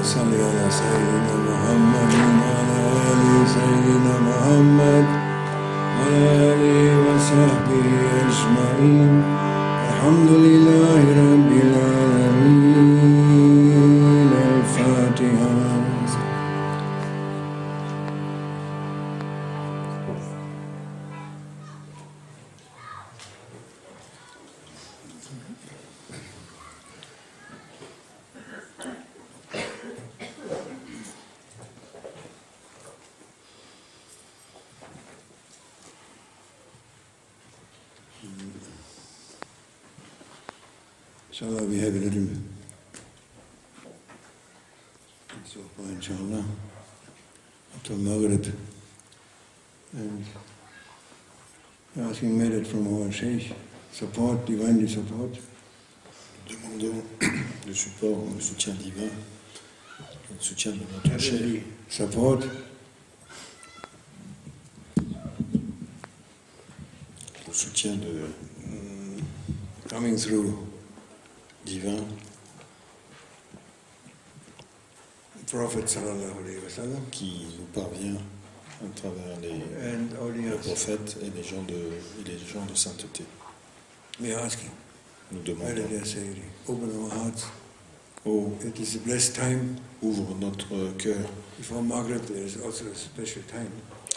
صل على سيدنا محمد وعلى آل سيدنا محمد وعلى آله وصحبه أجمعين الحمد لله رب العالمين الفاتحة. Inshallah, we have a little so far, inshallah, after Maghrib, and asking merit from our Sheikh, support, divinely support. Demandons le support, le soutien divin, le soutien de notre Cheikh. Support. Le soutien de coming through divin. Prophet sallallahu alayhi wa sallam, qui nous parvient à travers les prophètes et les gens de sainteté. We are asking. Nous demandons. Open our hearts. Oh, it is a blessed time. Ouvre notre cœur. Before Maghrib, there is also a special time.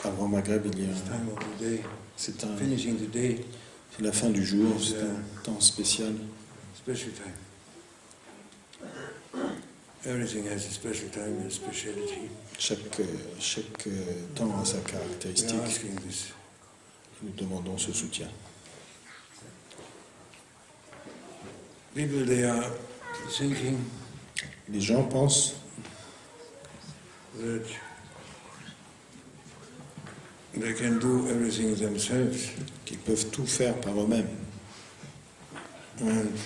Avant Maghreb, il y a time of the day. C'est un. Finishing the day. C'est la fin du jour. C'est un temps spécial. Special time. Everything has a special time and a speciality. Chaque temps a sa caractéristique. We are asking this. Nous demandons ce soutien. People, they are thinking. Les gens pensent that they can do everything themselves. Qu'ils peuvent tout faire par eux-mêmes. And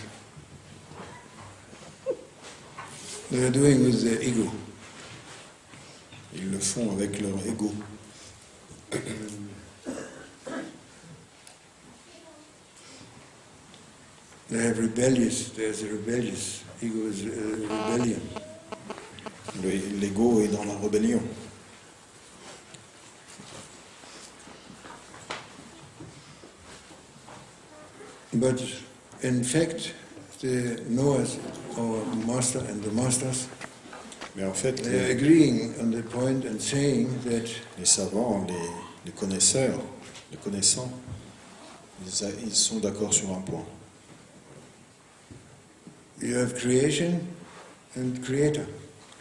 they are doing with their ego. Ils le font avec leur ego. They have rebellious. There's a rebellious. Ego is a rebellion. L'ego est dans la rébellion. But in fact, the knowers, our master and the masters, mais en fait, they are agreeing on the point and saying that les savants, les connaisseurs, les connaissants, ils sont d'accord sur un point. You have creation and creator,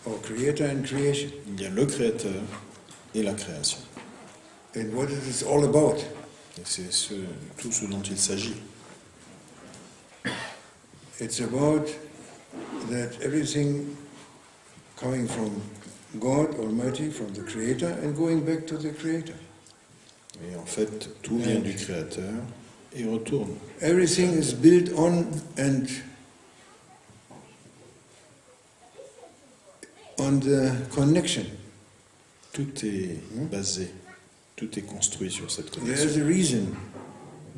or creator and creation. Il y a le créateur et la création. And what it is all about? Et c'est tout ce dont il s'agit. It's about that everything coming from God Almighty, from the Creator, and going back to the Creator. Et en fait, tout vient du Créateur et retourne. Everything is built on and on the connection. Tout est basé, tout est construit sur cette connexion. There's a reason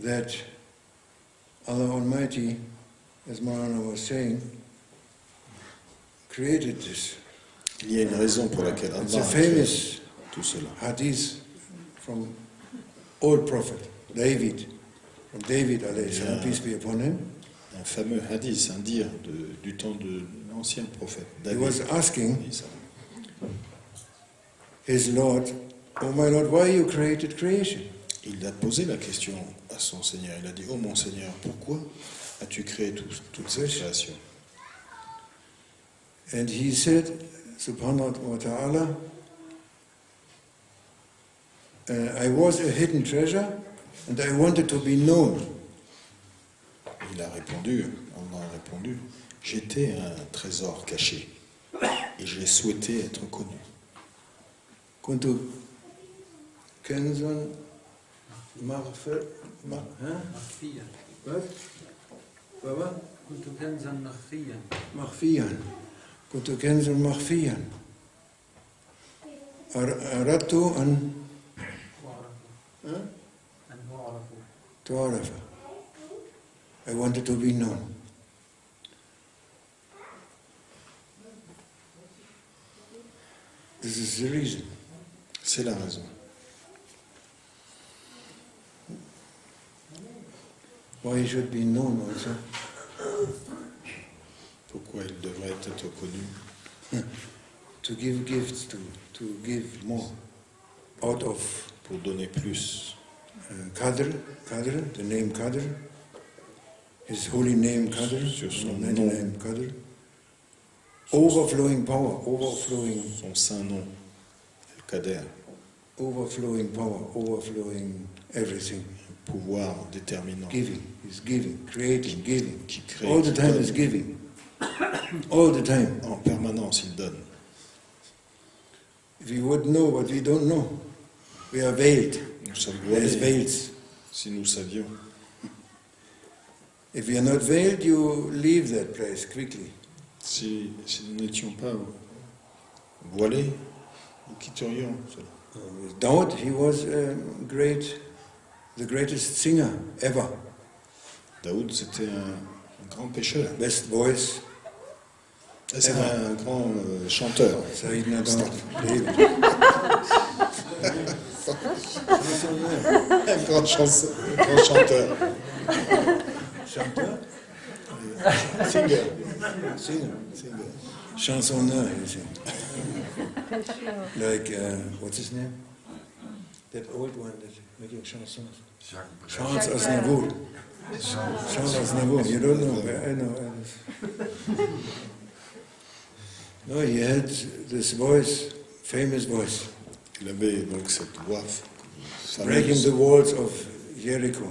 that Allah Almighty, as Marana was saying, created this. Il y a une raison pour laquelle Allah a créé tout cela. Hadith from old prophet David, from David alayhi salam, peace be upon him. Un fameux hadith, un dire du temps de l'ancien prophète David. He was asking his Lord, "Oh my Lord, why you created creation?" Il a posé la question à son Seigneur. Il a dit, "Oh mon Seigneur, pourquoi as-tu créé toute cette création?" And he said, subhanahu wa ta'ala, I was a hidden treasure and I wanted to be known. Il a répondu, Allah a répondu, j'étais un trésor caché et j'ai souhaité être connu. Kuntu kanzan كنزا مخفيا. مخفيا. كنت كنزا مخفيا. أردت أن تعرف. I wanted to be known. This is the reason. C'est la raison. Why he should be known also. Pourquoi il devrait être connu? To give gifts, to give more out of Pour donner plus. Qadr, the name Qadr, his holy name Qadr, Sur son mighty nom. name Qadr, overflowing power, overflowing, Son saint nom, le Kader, overflowing power, overflowing everything. pouvoir déterminant. Giving, he's giving, creating, giving. Qui crée, All the qui time donne. he's giving. All the time. En permanence, il donne. If we would know what we don't know, we are veiled. Nous sommes There's voilés. veils. Si nous savions, If we are not veiled, you leave that place quickly. si nous n'étions pas voilés, nous quitterions cela. Daud, he was the greatest singer ever. Daoud, c'était un grand pécheur. Best voice. C'est un grand chanteur. Saïdna Daud. David. Un grand chanteur. Chanteur? Singer. Singer. Chansonneur, you see. Like, what's his name? That old one that's making chansons. Charles Aznavour. Charles Aznavour, you don't know, I know. No, he had this voice, famous voice, Il avait donc cette voix breaking fameuse the walls of Jericho.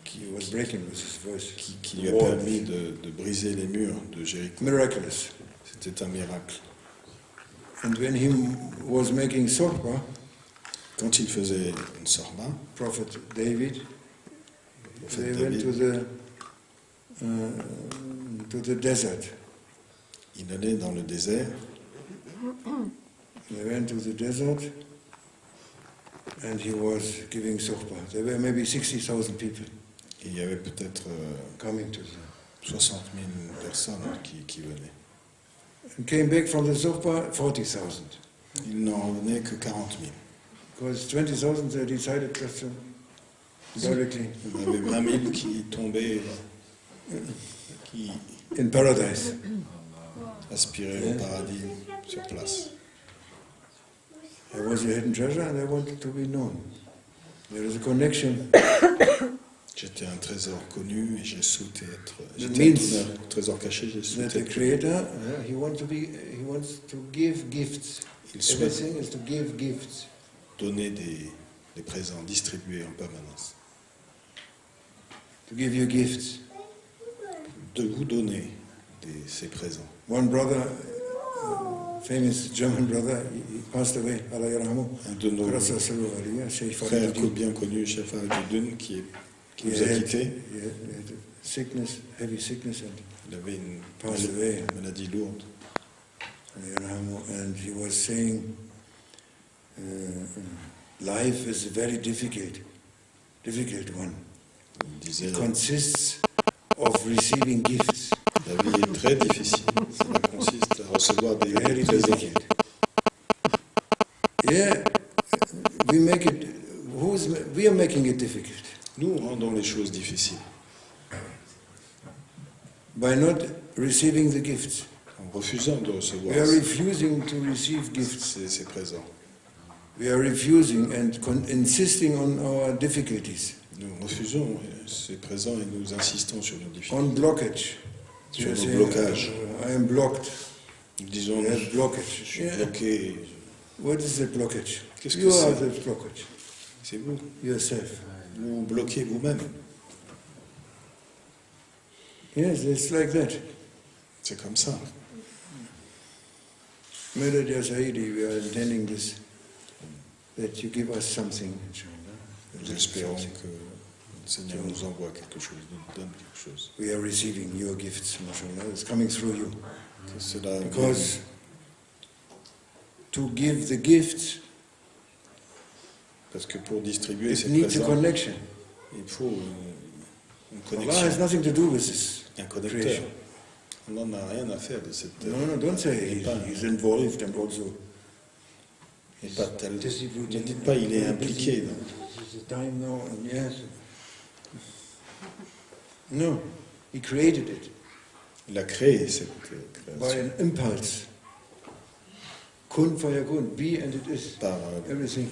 He was breaking with his voice. qui lui a Walls. permis de briser les murs de Jéricho. Miraculous. C'était un miracle. And when he was making sorba, Quand il faisait une sorba, Prophet David, prophète they went David, to the desert. il allait dans le désert, They went to the desert, and he was giving sorba. There were maybe 60,000 people et il y avait peut-être coming to the 60 000 personnes qui venaient. and came back from the sorba 40,000. Il n'en revenait que 40 000. Because 20,000 they decided just to directly Il y avait 20 000 qui tombaient, qui in paradise. aspiraient au paradis sur place. There was a hidden treasure, and I wanted to be known. There is a connection. J'étais un trésor connu et j'ai souhaité être. That J'étais means un trésor caché, j'ai that souhaité the être. Creator, he wants to give gifts. Il souhaite Everything is to give gifts. donner des présents, distribuer en permanence. To give you gifts. De vous donner ces présents. One brother, famous German brother, he passed away. Allah yarhamu. Un de nos Sheikh frères Hassan. bien connus, Sheikh Hassan, qui nous a quittés. He had sickness, heavy sickness, and Il avait une passed away. maladie lourde. And he was saying, life is a very difficult one. Il disait, It consists of receiving gifts. la vie est très difficile. Cela consiste à recevoir des Very présents. difficult. Yeah, we are making it difficult Nous rendons les choses difficiles by not receiving the gifts. en refusant de recevoir We are refusing to receive gifts. ces présents. We are refusing and insisting on our difficulties, Nous refusons ces présents et nous insistons sur nos on difficultés, blockage. sur We nos say, blocages. I am blocked. Nous disons, We have je blockage. suis Yeah. bloqué. What is the blockage? Qu'est-ce que You are c'est? the blockage, C'est vous. yourself. Vous bloquez vous-même. Yes, it's like that. C'est comme ça. Mirad Ya Saidi, we are intending this, that you give us something, inshallah. Nous espérons que Seigneur nous envoie quelque chose, nous donne quelque chose. We are receiving your gifts, mashallah. It's coming through you. Que cela Because to give the gifts, parce que pour distribuer it ces needs a présents, connection. il faut une Allah has connexion, nothing to do with this un connecteur. creation. On n'en a rien à faire de cette... No, don't say he's involved and also. Il n'est pas tel... Distributing. Ne dites pas il est impliqué. Non. This is the time now, and yes. No, he created it Il a créé cette by création an impulse. Kun fayakun, be and it is. par Everything.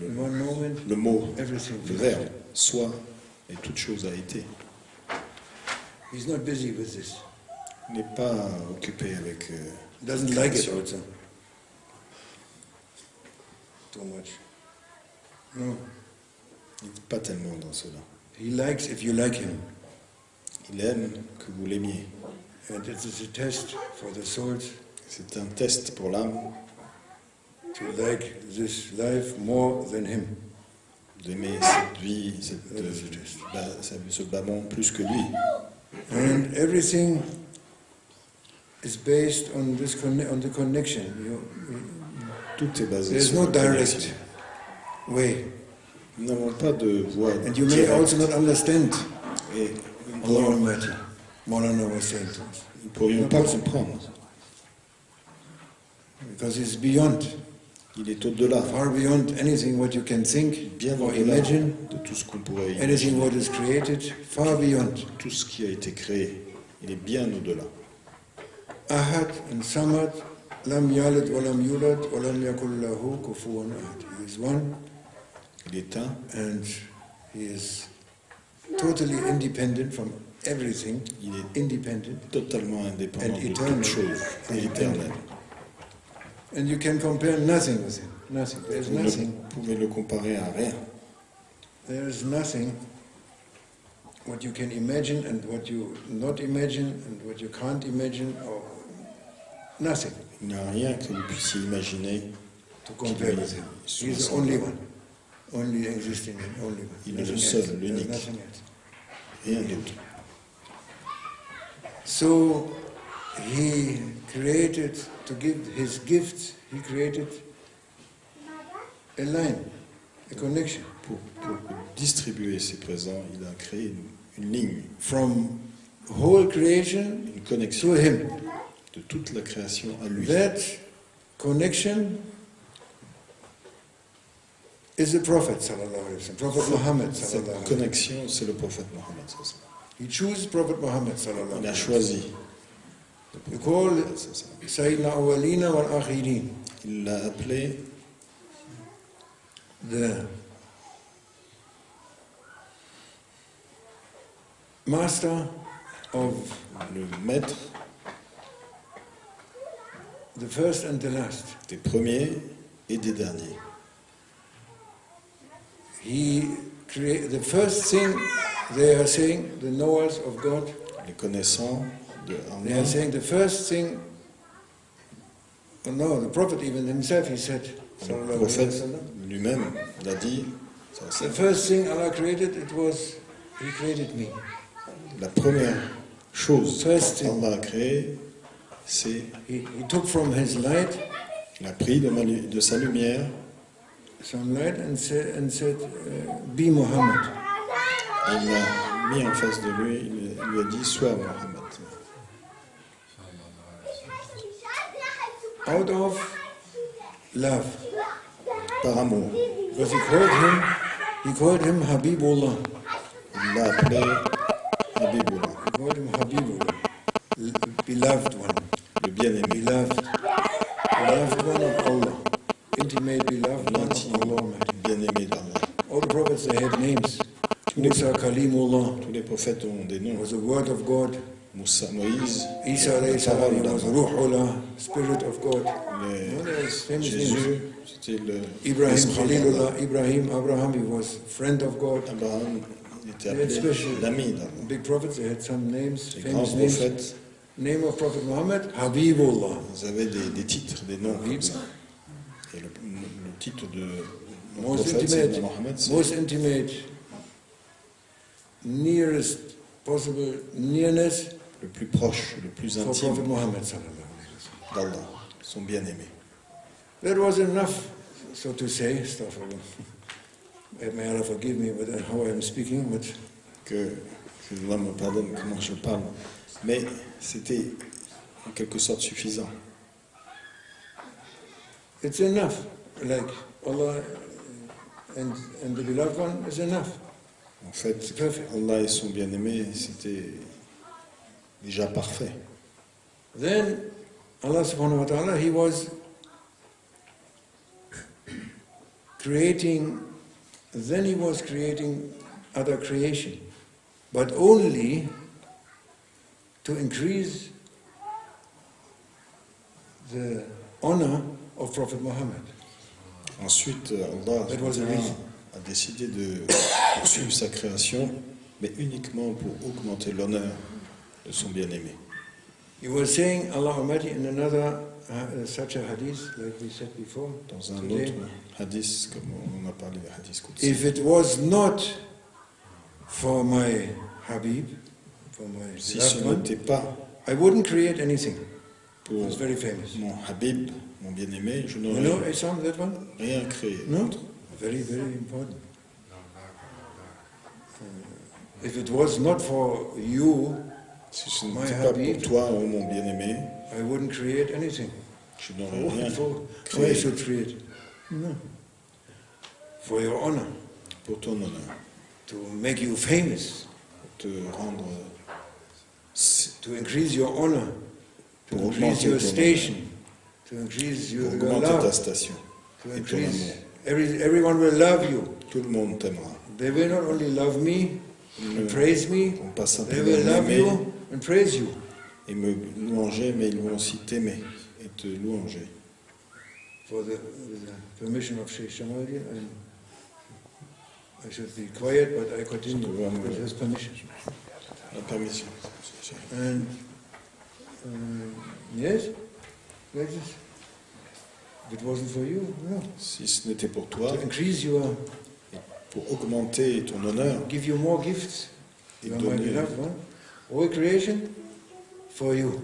In one moment, le mot, everything. le verbe, soit, et toute chose a été. He's not busy with this. Il n'est pas occupé avec... He doesn't like it also. Too much. No. Il n'est pas tellement dans cela. He likes if you like him. Il aime que vous l'aimiez. And it is a test for the souls C'est un test pour l'âme to like this life more than him. d'aimer cette vie, ce bâton plus que lui. And everything is based on this on the connection. Tout est basé There's sur no la direct connexion. way. Nous n'avons pas de voie And you may directe. also not understand Et Allah Almighty. Maulana was saying to us. nous ne pourrions pas comprendre. Because it's beyond, Il est au-delà, far beyond anything what you can think bien or au-delà imagine, de tout ce qu'on pourrait anything imaginer. what is created, far beyond. Tout ce qui a été créé, il est bien au-delà. Ahad and Samad, Lam Yalid wa Lam Yulad wa Lam Yakul Lahu Kufuwan Ahad. He is one Il est un, and he is totally independent from everything, il est independent, totalement indépendant And de eternal. toute chose, et éternel. and you can compare nothing with him. Nothing. There's Vous nothing. ne pouvez le comparer à rien. There is nothing what you can imagine and what you not imagine and what you can't imagine or nothing Il n'y a rien que vous puissiez imaginer. to compare with him. He's the only one. Only existing and only one. Il est le Nothing seul, else. There's l'unique. nothing else. Rien d'autre. So he created, to give his gifts, he created a line, a connection Pour distribuer ses présents, il a créé une ligne, from whole creation une to connexion him. de toute la création à lui. That connection is the Prophet sallallahu alaihi wasallam, Prophet Muhammad sallallahu Cette alaihi wasallam. connexion, c'est le prophète Mohammed. He chose Prophet Muhammad sallallahu Il a alaihi wasallam. choisi. You call Sayyidina Awwalina wal Akhirin, Il l'a appelé the master of le maître the first and the last. des premiers et des derniers. He created the first thing they are saying, the knowers of God, Les connaissants de they are Allah, saying the first thing. Oh no, the Prophet even himself, he said, le sallallahu alaihi prophète wasallam, lui-même l'a dit. the first thing Allah created, it was, He created me. La première chose First thing. qu'Allah a créée, c'est He took from His light il a pris de sa lumière, some light and said, be Muhammad. il l'a mis en face de lui, il lui a dit sois Mohammed. Out of love. Par amour. Because he called him Habibullah. Il l'a appelé Habibullah, He called him Habibullah, beloved one. le bien-aimé, Beloved one of Allah. Intimate beloved one of l'intime Allah Almighty. bien-aimé d'Allah. All the prophets, they had names. Musa Kalimullah Tous les prophètes ont des noms. was the word of God. Moussa, Moïse, Isa la alayhi salam, parole he was d'Allah. Ruhullah, Spirit of God. Les- There's famous names. Jésus, c'était Ibrahim l'esprit d'Allah. Khalilullah, Ibrahim, Abraham, he was friend of God. Abraham il était They had appelé special l'ami d'Allah. big prophets, they had some names, Les grands famous names. prophètes, Name of Prophet Muhammad, Habibullah. ils avaient des titres, des noms comme ça. Et le titre de mon Most prophète, c'est intimate, Mohammed, c'est most intimate nearest possible nearness le plus proche, le plus for intime Prophet Muhammad sallallahu alayhi wa sallam. d'Allah, son bien-aimé. That was enough, so to say. Astaghfirullah. May Allah forgive me with how I am speaking, but Que Allah me pardonne comment je parle. Mais c'était en quelque sorte suffisant. it's enough. Like Allah and the beloved one is enough. En fait, C'est parfait. Allah et son bien-aimé, c'était déjà parfait. Then Allah subhanahu wa ta'ala, He was creating other creation, but only to increase the honor of Prophet Muhammad. Ensuite, Allah That was the reason. a décidé de poursuivre sa création, mais uniquement pour augmenter l'honneur de son bien-aimé. He was saying, Allah Almighty, in another such a hadith, like we said before, Dans un today, autre hadith, comme on a parlé de hadith Qudsi, if it was not for my Habib, for my si ce beloved one, n'était pas I wouldn't create anything. pour It's very famous. mon Habib, mon bien-aimé, je You know, n'aurais Isam, that one? rien créé. No? Very, very important. If it was not for you, Si ce My n'était pas Habib, pour toi, oh mon bien-aimé, I wouldn't create anything. je n'aurais rien For I créé should create. No. For your honor, pour ton honneur, to make you famous, pour te rendre, to increase your honor, to pour increase augmenter your ton station, to increase pour your augmenter ta love, station to et ton increase. amour. Everyone will love you. Tout le monde t'aimera. They will not only love me Ils and ne praise me, vont pas they simplement will love m'aimer you and praise you. et me louanger, mais ils vont aussi t'aimer et te louanger. With the permission of Sheikh Hassan, I should be quiet, but I continue with his permission. La permission. And yes, like this. If it wasn't for you, no. Si ce n'était pour toi, To increase your, pour augmenter ton honneur give you more gifts. et You are my donner, beloved one. All creation for you.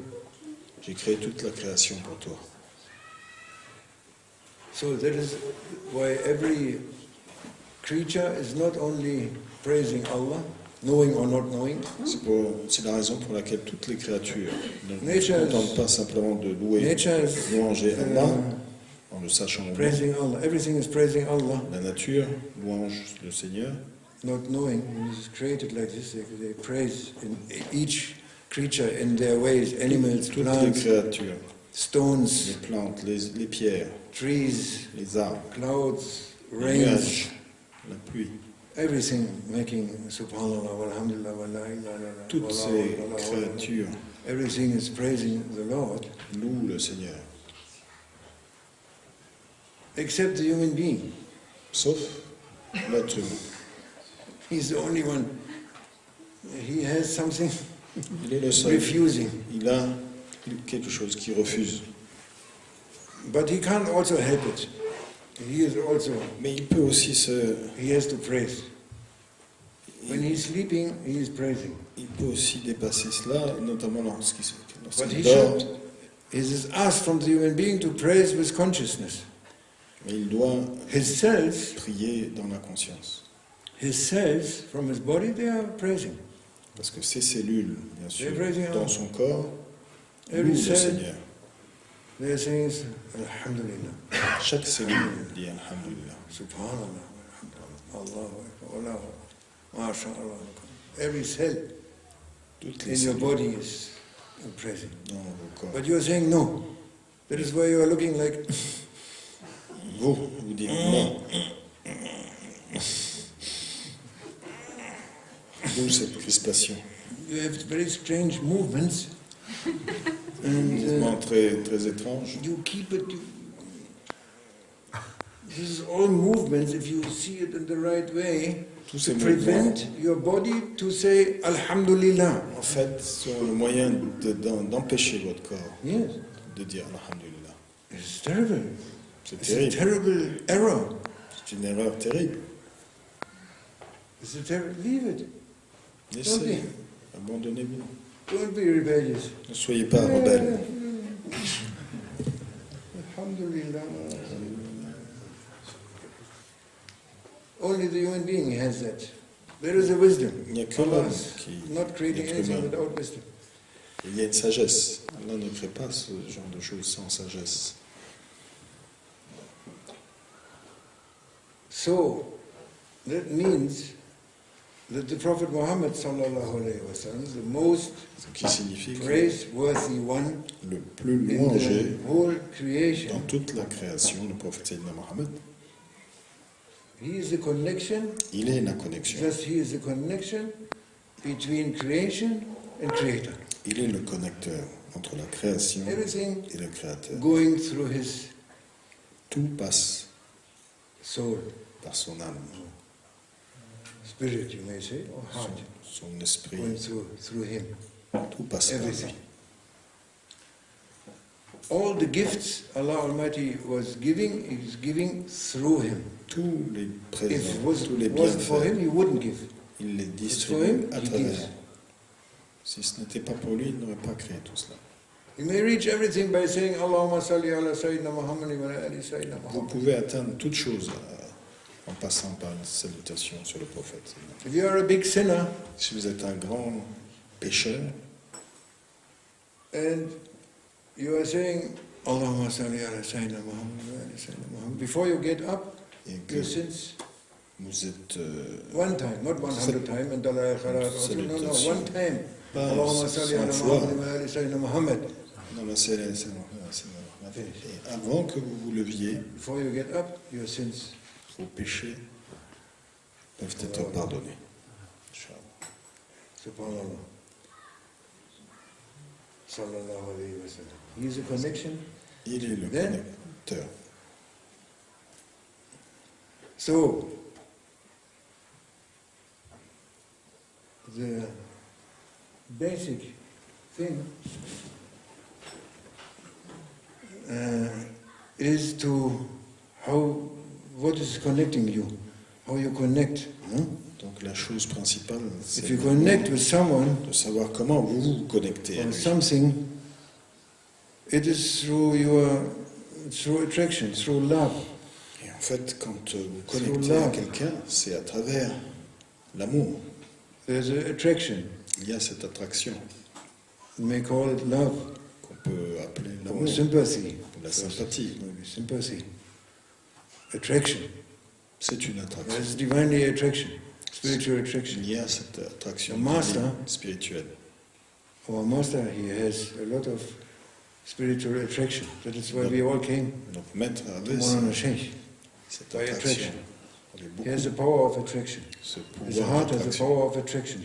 j'ai créé toute la création pour toi. So that is why every creature is not only praising Allah, knowing or not knowing. C'est la raison pour laquelle toutes les créatures ne se Nature is- contentent pas simplement de louer, Nature de is louanger Allah en le sachant au moins. praising Allah. Everything is praising Allah, La nature louange le Seigneur, not knowing. When it is created like this, they praise in each creature in their ways. Animals, toutes les plants, créatures, les stones, plantes, les pierres, trees, les arbres, clouds, les rains, nuages, la pluie. everything making subhanallah, walhamdulillah, wa la ilaha illallah, Toutes wallahu ces akbar, wallahu akbar. créatures Everything is praising the Lord, louent le Seigneur, except the human being. sauf l'être humain. He's the only one. He has something Il est le seul. refusing. Il a quelque chose qui refuse. But he can't also help it. He is also, Mais il peut aussi he has to praise. When he's sleeping, he is praising. il peut aussi dépasser cela, notamment But lorsqu'il he dort. should, it is asked from the human being to praise with consciousness. Mais il doit His cells, prier dans la conscience. from his body, they are praising. Parce que ses cellules, bien sûr, praising dans Allah. son corps, Every louent le cell, Seigneur. they are saying, Alhamdulillah, Chaque cellule dit Alhamdulillah. Subhanallah, Allahu Akbar, Allahu Akbar, MashaAllah. Every cell Toutes les in your cellules body is praising. dans vos corps. But you are saying no. That is why you are looking like, Vous dites non. D'où cette crispation. you have very strange movements. Un mouvement très, très étrange. You keep it. This is all movements, if you see it in the right way, Tous ces to mouvements, prevent your body to say Alhamdulillah. en fait, sont le moyen d'empêcher votre corps Yes, de dire Alhamdulillah. it's terrible. C'est It's a terrible. terrible error. C'est une erreur terrible. It's a terrible. Leave it. Essayez, abandonnez-vous. Don't be rebellious. Ne soyez pas rebelles. Alhamdulillah. Only the human being has that. There is a wisdom. Il n'y a que Allah l'homme is qui not creating l'être anything humain. without wisdom. Il y a une sagesse. Allah ne crée pas ce genre de choses sans sagesse. So, that means that the Prophet Muhammad sallallahu alaihi wasallam, the most Ce qui signifie que praiseworthy one le plus in louangé the whole dans creation, toute la création, le prophète Sayyidina Mohammed, he is the connection, il est la connexion. just he is the connection between creation and creator. Il est le connecteur entre la création Everything et le créateur. going through his Tout passe soul, par son âme, spirit, you may say, or heart, son esprit. going through him. Tout passe par Everything. lui. All the gifts Allah Almighty was giving, He is giving through him. Tous les If présents, it tous les wasn't for him, bienfaits, He wouldn't give. il les It's for him, distribue à He travers. gives. Si ce n'était pas pour lui, il n'aurait pas créé tout cela. You may reach everything by saying Allahumma salli ala Sayyidina Muhammad wa ala ali Sayyidina Vous Muhammad. pouvez atteindre toute chose en passant par une salutation sur le prophète. If you are a big sinner Si vous êtes un grand pécheur and you are saying Allahumma salli ala Sayyidina Muhammad wa ala Sayyidina Muhammad, before you get up, et que your sins, vous êtes one time, not 100 times, and Allah kharat, no, one time. pas Allahumma salli ala 100 Muhammad fois wa ala Sayyidina Muhammad. dans la scène, et avant que vous vous leviez, Before you get up, your sins. vos péchés peuvent être pardonnés. Inch'Allah. Subhanallah. Sallallahu alayhi wa sallam. He is a connection. Il est le Then- connecteur. So, the basic thing is to what is connecting you, how you connect. Donc la chose principale, c'est If you connect with someone de savoir comment vous vous connectez à or lui. something, it is through attraction, through love. Et en fait, quand vous connectez à quelqu'un, c'est à travers l'amour. There's an attraction. Il y a cette attraction You may call it love qu'on peut appeler or l'amour, sympathy. ou la sympathie. Maybe sympathy. Attraction. C'est une attraction. There's divinely attraction, spiritual attraction. Il y a cette attraction The master- divine, spirituelle. Our master, he has a lot of spiritual attraction. That is why we all came Donc maître to avait Maulana Sheikh. cette by attraction. attraction. Il y a He beaucoup has the power of attraction. ce His pouvoir heart has the d'attraction. power of attraction.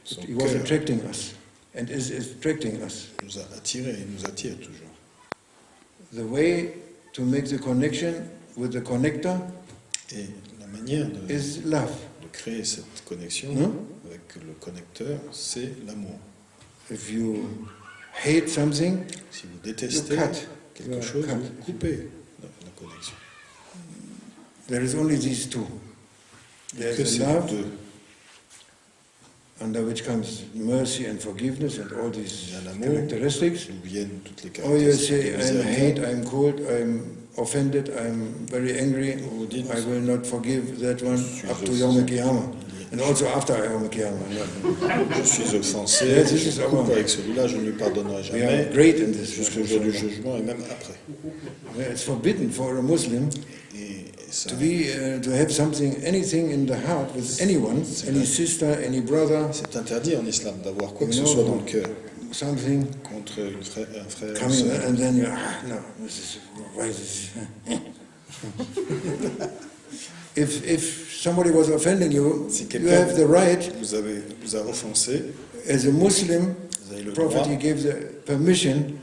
Son He was cœur attracting us and is attracting us. nous a attirés et nous attire toujours. The way to make the connection with the connector Et la manière de is love. créer cette connexion avec le connecteur, c'est l'amour. If you hate something, Si vous détestez You cut. quelque You chose, cut. vous coupez la connexion. there is only these two. Il n'y a que There's ces love, deux. under which comes mercy and forgiveness and all these Il y a l'amour, characteristics. d'où viennent toutes les Or you caractéristiques. say, de I'm miséricorde. hate, I'm cold, I'm offended, I'm very angry, Vous dites, I will not forgive that one suis up to offensé. Yom Kippur. And also after Yom Kippur. Je suis offensé, Yes, this je is coupe our- avec celui-là, je ne lui pardonnerai We are jamais great in this. jusqu'au jour du jugement et même après. Yeah, it's forbidden for a Muslim Et ça, to have something, anything in the heart with anyone, any sister, any brother, c'est interdit en islam d'avoir quoi que You ce know, soit dans le cœur something contre un frère ou coming, sœur. and then you no, this is why is this? If somebody was offending you, Si you quelqu'un have the right. vous a offensé, As a Muslim, vous avez le the Prophet droit, he gave the permission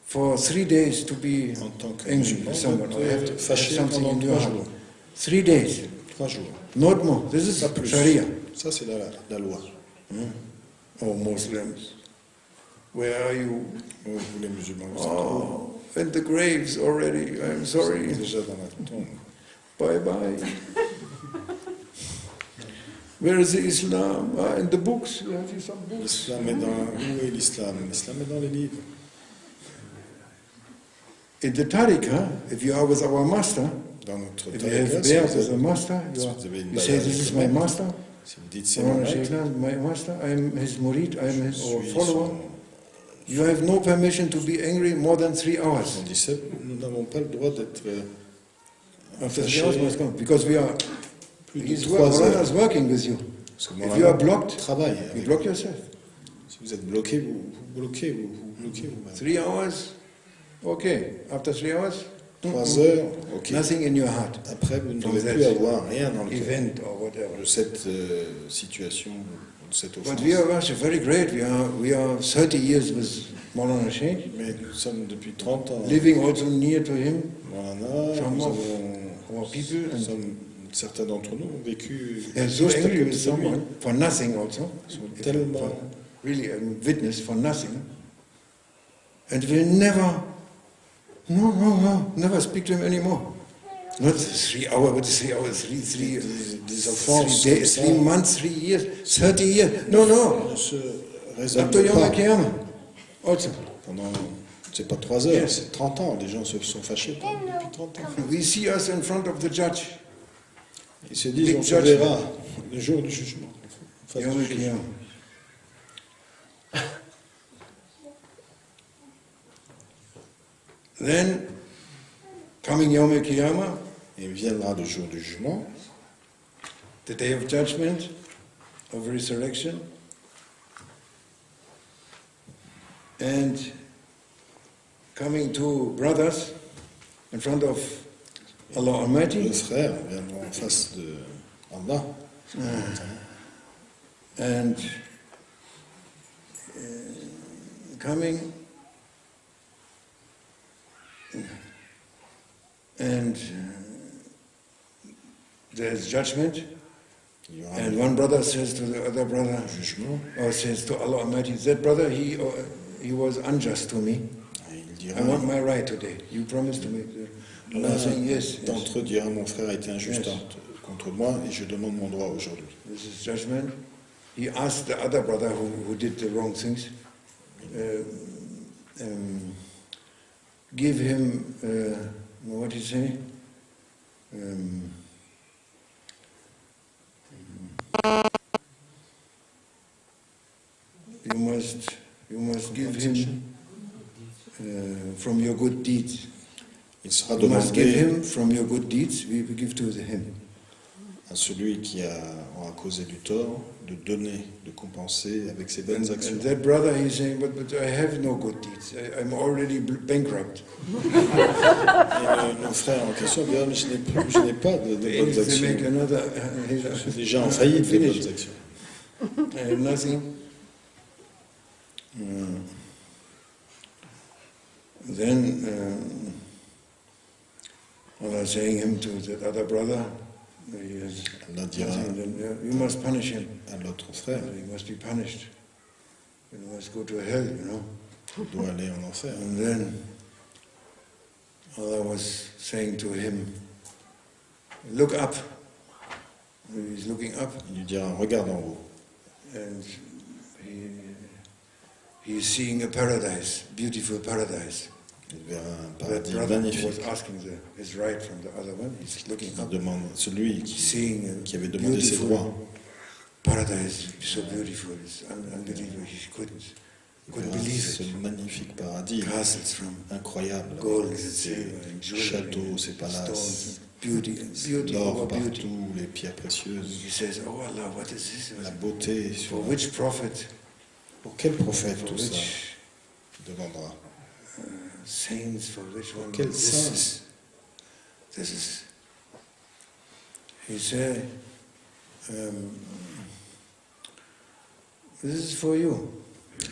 for 3 days to be en tant que angry musulman, with someone or have to have fâché something pendant in your 3 heart. jours. 3 days, 3 jours. not more. This is Pas plus. Sharia. Ça, c'est la loi. Oh, Muslims, where are you? Vous, les musulmans, vous êtes Oh, in the graves already. I'm sorry. déjà dans la tombe. Bye bye. Where is the Islam? In the books. You have some books. L'islam est dans... Où est l'islam? L'islam est dans les livres. In the tariqa, if you are with our master, Dans notre if you have there with a master, you say, this is my master. Si vous dites c'est mon maître, My master, I am his murid, I am his suis follower. son You have no permission to be angry more than 3 hours. disciple, nous n'avons pas le droit d'être After 3 fâchés hours must come, because we are. plus de He's 3 Maulana heures. is working with you. Parce que If you are Maulana blocked, travaille you avec block vous. yourself. Si vous êtes bloqué, vous bloquez vous-même. 3 hours, okay. After 3 hours, 3 heures, ok. nothing in your heart. Après, vous ne From devez that plus avoir rien dans le cœur event or whatever. de cette situation, de cette offense. But we are actually very great. We are 30 years with Maulana Sheikh, Mais nous sommes depuis 30 ans. living also near to him. Maulana, Some nous of avons, our people, and certains d'entre nous ont vécu they are so juste à angry côté with de lui. someone for nothing also. Ils sont tellement For really a witness for nothing. And will never, never speak to him anymore. Not 3 hours, but 3 hours, des offenses 3 days, 3 months, 3 years, 30 years. No. ne se Up résolvent to Yom pas. Kiyama. Also, Pendant, c'est pas 3 heures, Yes. c'est 30 ans. Les gens se sont fâchés depuis 30 ans. we see us in front of the judge. Ils se disent, Big on se judgment. verra le jour du jugement. en face Yom du juge. Kiyama. Then, coming Yom Kiyama, Et viendra le jour du jugement, the day of judgment, of resurrection, and coming two brothers in front of Allah Almighty, les frères viendront en face de Allah. and coming and there's judgment, Il y aura and one brother says to the other brother, un jugement. or says to Allah Almighty, that brother, he was unjust to me. Et il I want dira, my right today. You promised to me. Allah is saying, yes, yes. d'entre eux dira, mon frère a été injuste Yes. contre moi et je demande mon droit aujourd'hui. This is judgment. He asked the other brother who did the wrong things, give him, what did he say? You must give him from your good deeds. Il sera You must give demandé him from your good deeds. We give to him. à celui qui aura causé du tort de donner, de compenser avec ses bonnes actions. And that brother, he's saying, but I have no good deeds. I'm already bankrupt. Et nos frères en question diront, mais je n'ai pas de bonnes They actions. make another. Je suis déjà en faillite de bonnes actions. I have nothing. Then Allah saying him to that other brother, he has Allah dira nothing, then you must punish him. à l'autre frère, He must be punished. He must go to hell, il doit aller en enfer. And then Allah was saying to him, look up. He's looking up, Il lui dira, regarde en haut. and he's seeing a paradise, beautiful paradise. Il verra un That paradis brother who magnifique. was asking his right from the other one, he's looking Il up, demande, celui seeing a qui avait demandé ses droits, beautiful paradise, so beautiful, it's unbelievable. He couldn't il verra believe ce it. magnifique paradis Castles from incroyable, gold, avec ses jewelry, châteaux, ses palaces, stones, beauty l'or over beauty. partout, les pierres précieuses, He says, oh Allah, what is this? la beauté. Sur... For which prophet, Pour quel prophète for tout ça which demandera? saints, for which one? Quel This is. He said, this is for you.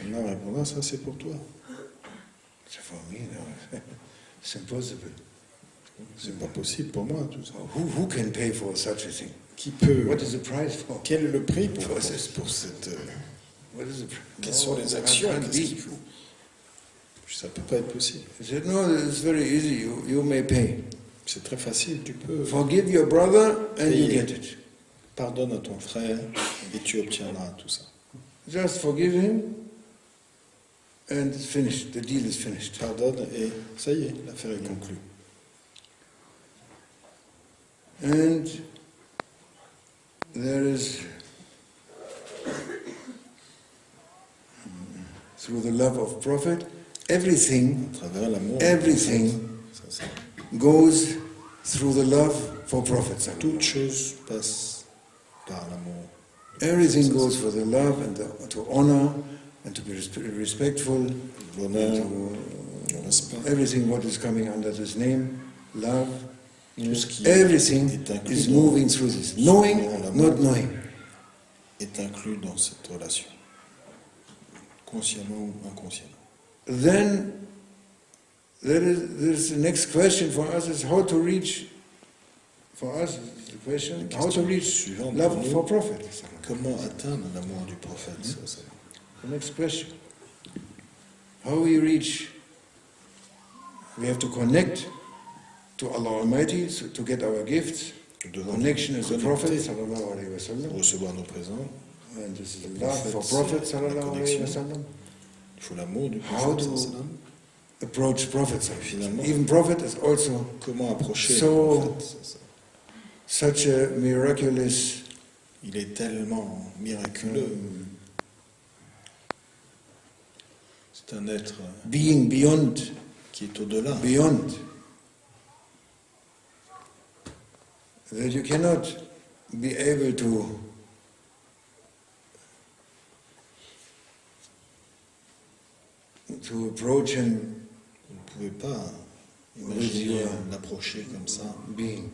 Allah répondra, ça c'est pour toi. So for me, no, it's impossible. C'est pas possible pour moi tout ça. Who can pay for such a thing? Qui peut? What is the price for? Quel est le prix pour For cette... What is the price? Quelles sont les actions? Can't Qu'est-ce be. qu'il faut? Ça peut pas être possible. He said, no, it's very easy. You may pay. C'est très facile, tu peux Forgive your brother and you Payer. get it. Pardonne à ton frère et tu obtiendras tout ça. Just forgive him and it's finished. The deal is finished. Pardonne et ça y est, l'affaire est conclue. And there is, through the love of Prophet, everything goes through the love for Prophet. Toute chose passe par l'amour. Everything goes for the love and to honor and to be respectful. L'honneur, to le respect. Everything what is coming under this name, love. Everything is moving through this. Knowing, not knowing. Est inclus dans cette relation. Consciemment ou inconsciemment. Then there's the next question for us is how to reach. For us, the question how to reach love for Prophet. Comment atteindre l'amour du prophète? The next question. How we reach? We have to connect to Allah Almighty to get our gifts. Connection is the Prophet sallallahu alaihi wasallam. Recevoir nos présents. And this is the love for Prophet sallallahu alaihi wasallam. Il faut l'amour du How prophète. to approach Prophet. Finalement, even Prophet is also comment approcher so le prophète. Such a miraculous. Il est tellement miraculeux. C'est un être being beyond. Qui est au-delà. Beyond. That you cannot be able to approach him. Vous ne pouvez pas imaginer l'approcher comme ça. Being.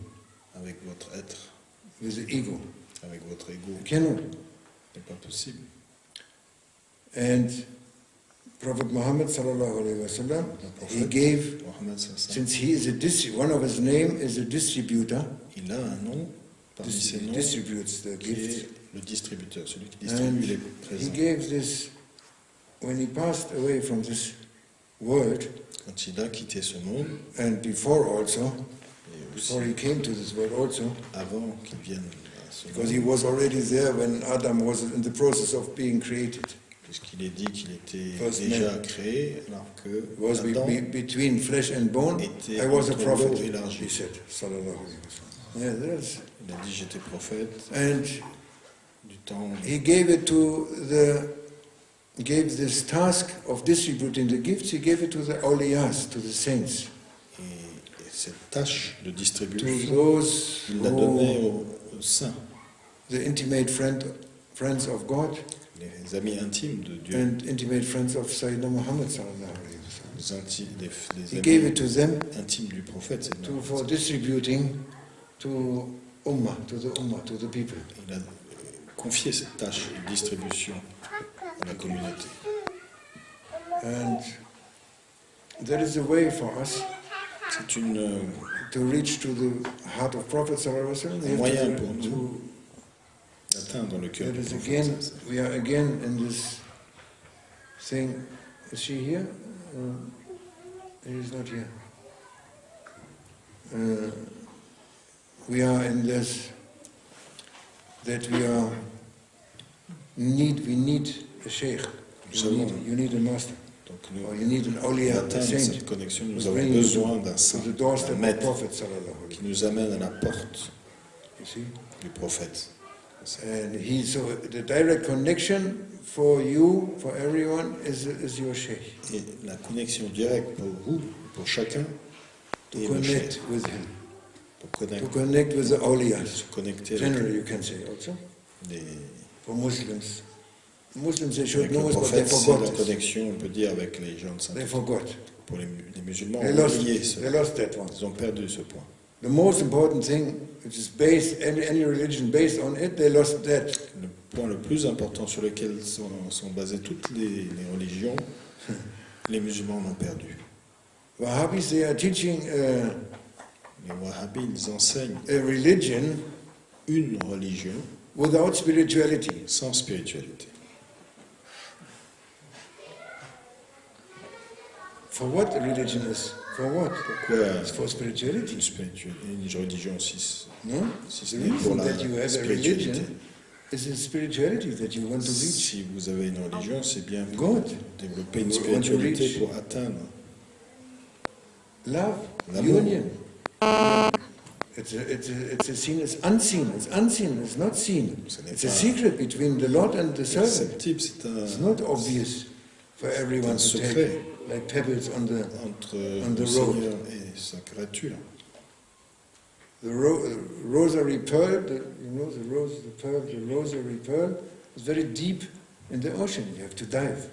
Avec votre être. With the ego. Avec votre ego. You cannot. Ce n'est pas possible. And Prophet Muhammad sallallahu alaihi wasallam, he gave, since he is one of his name is a distributor. Il a un nom parmi ses noms. Distributes the gifts. Le distributeur, celui qui distribue les présents. He gave this when he passed away from this world. Quand il a quitté ce monde. And before also. Before he came to this world also. Avant qu'il vienne à ce because he was already there when Adam was in the process of being created. Puisqu'il est dit qu'il était déjà créé, alors que was between flesh and bone. I was a prophet. He said, sallallahu alaihi wasallam. Yeah, there's. Il a dit j'étais prophète. And du temps. He gave this task of distributing the gifts. He gave it to the awliyas, to the saints. Et cette tâche de distribution, il l'a donnée aux saints. The intimate friends of God. Les amis intimes de Dieu. And intimate friends of Sayyidina Muhammad sallallahu alaihi wasallam. Les He gave it to them intimes du prophète. For distributing to the people. Il a confié cette tâche de distribution à la communauté. And there is a way for us. C'est une to reach to the heart of Prophet sallallahu alaihi wasallam. Un moyen pour nous d'atteindre le cœur du prophète. We are again in this thing. Is she here? She is not here. We are in this that we need a sheikh. You need a master. Donc nous, or you need an awliya, pour atteindre cette connexion, nous avons besoin d'un saint, d'un maître qui nous amène à la porte du prophète. And so the direct connection for you, for everyone, is your sheikh. Et la connexion directe pour vous, pour chacun, to connect with him. To connect with the awliyas. Se connecter. Generally, you can say also. For Muslims. Muslims, they should avec know le it, but they prophète, forgot. c'est la connexion, on peut dire, avec les gens de saint. They forgot. Pour les musulmans, they lost that one. Ils ont perdu ce point. The most important thing, which is based, any religion based on it, they lost that. Le point le plus important sur lequel sont basées toutes les religions, les musulmans l'ont perdu. Wahhabis, they are teaching les Wahhabis, ils enseignent une religion without spirituality. Sans spiritualité. For what a religion is? For what? Pourquoi It's for spirituality. une religion si No? ce The n'est pour reason la that you have a spiritualité? religion is the spirituality that you want to reach. Si vous avez une religion, c'est bien pour God. développer une You want to spiritualité reach pour atteindre love, l'amour. union. It's a seen as unseen. It's unseen. It's not seen. Ce n'est It's a pas secret between the Lord and the servant. perceptible, It's not obvious for everyone to secret. take like pebbles on the entre on the le road. Seigneur et sa créature. The rosary pearl, you know, the rosary pearl is very deep in the ocean. You have to dive.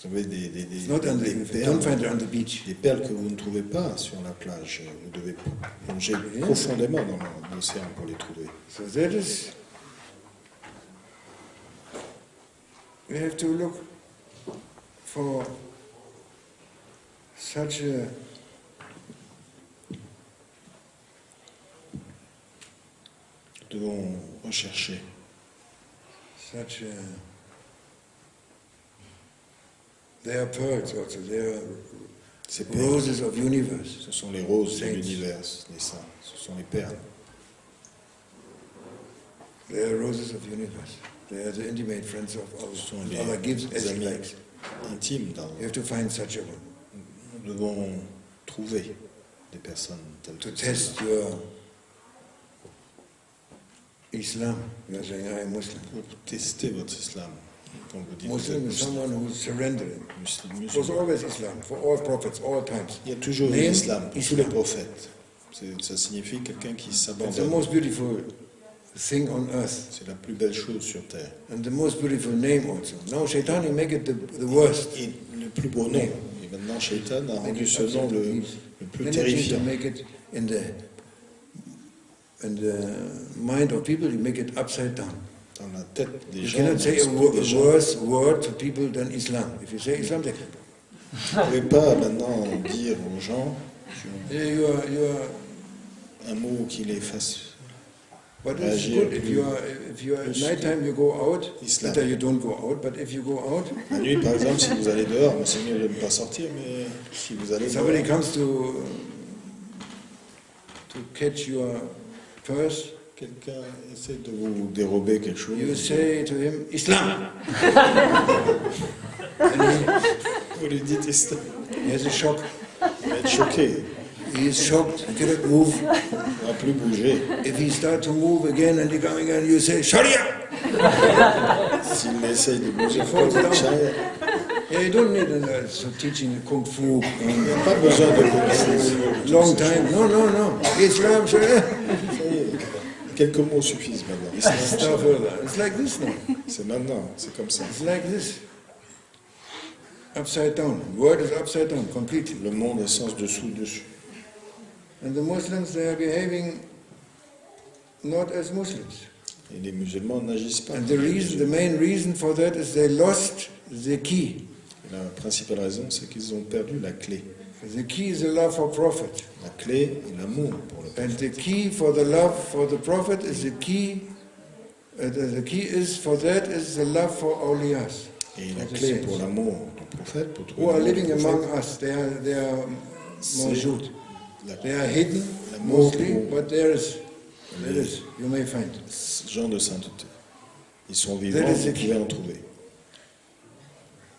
Vous avez It's not on the, you don't find it on the beach. des perles que vous ne trouvez pas sur la plage. Vous devez plonger profondément dans l'océan pour les trouver. So that is, we have to look for such a Nous devons rechercher such a, they are pearls also, they are ces perles. roses of universe. Ce sont les roses de Saints. l'univers, les saints. Ce sont les perles. They are roses of universe. They are the intimate friends of Ce sont Allah. Allah gives as He amis likes. intimes dans. You have to find such a one Nous devons trouver des personnes telles to que test celles-là your Islam. You are saying, I am Muslim. pour tester votre islam. Quand vous dites Muslim is someone who is surrendering. musulman, It was always Islam, for all prophets, all times. il y a toujours eu Name l'islam pour tous Islam. les prophètes. Ça signifie quelqu'un qui It's the s'abandonne. most beautiful thing on earth. C'est la plus belle chose sur terre. And the most beautiful name also. Now Shaitan, he make it the worst. Et le plus beau nom. Et maintenant, Shaitan a Make rendu it ce nom le plus Then he needs to terrifiant. make it in the mind of people, you make it upside down. Dans la tête des You gens, cannot dans say a l'esprit des gens. worse word to people than Islam. If you say Islam, they Vous ne pouvez pas maintenant dire aux gens you are un mot qui les fasse but it's réagir good if you are at plus night time you go out, Islam. better you don't go out, but if you go out, La nuit, par exemple, si vous allez dehors, c'est mieux de ne pas sortir, mais si vous allez somebody dehors, comes to catch your purse, quelqu'un essaie de vous dérober quelque chose, you say to him, Islam! And vous lui dites Islam. he has a shock. Il va être choqué, He is shocked, he cannot move. il ne va plus bouger. If he start to move again and he come again, you say, Sharia! S'il essaye de bouger, Il faut il dire. Yeah, you don't need teaching Kung Fu. n'y a pas besoin de beaucoup. Long time. No. Islam, Sharia. Quelques mots suffisent maintenant. Islam, Astaghfirullah. It's like this now. c'est maintenant, c'est comme ça. It's like this. Upside down. Word is upside down completely. Le monde est sens dessous, dessus. And the Muslims, they are behaving not as Muslims. Et les musulmans n'agissent pas. And the main reason for that is they lost the key. Et la principale raison, c'est qu'ils ont perdu la clé. The key is the love for Prophet. La clé est l'amour pour le And prophète. the key for the love for the Prophet is the key. The key is for that is the love for awliyas. Et la for the clé saints, pour l'amour du prophète, pour trouver who are l'amour du living prophète, among us. They are mawjoud. la- They are hidden l'amour mostly, pour but there is. You may find. ce genre de sainteté. Ils sont vivants, That is the vous key. pouvez en trouver.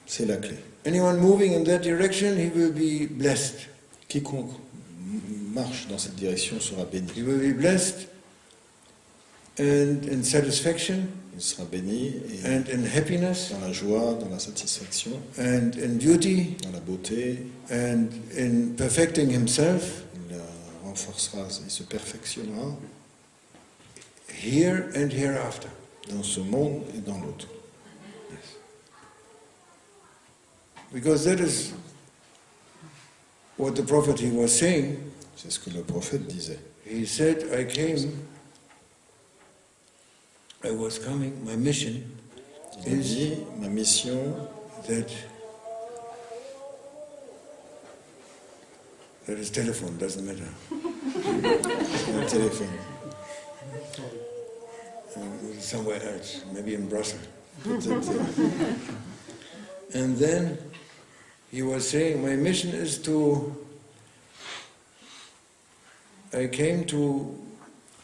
C'est la clé. Anyone moving in that direction, he will be blessed. Quiconque marche dans cette direction sera béni. He will be blessed and in satisfaction Il sera béni et and in happiness dans la joie, dans la satisfaction, and in beauty dans la beauté. and in perfecting himself Il renforcera, il se perfectionnera here and hereafter. dans ce monde et dans l'autre. Because that is what the prophet he was saying. C'est ce que le prophète disait. He said, I was coming, my mission Il a is dit, ma mission, that is telephone, doesn't matter. c'est un téléphone. Somewhere else, maybe in Brussels. Peut-être, And then he was saying, my mission is I came to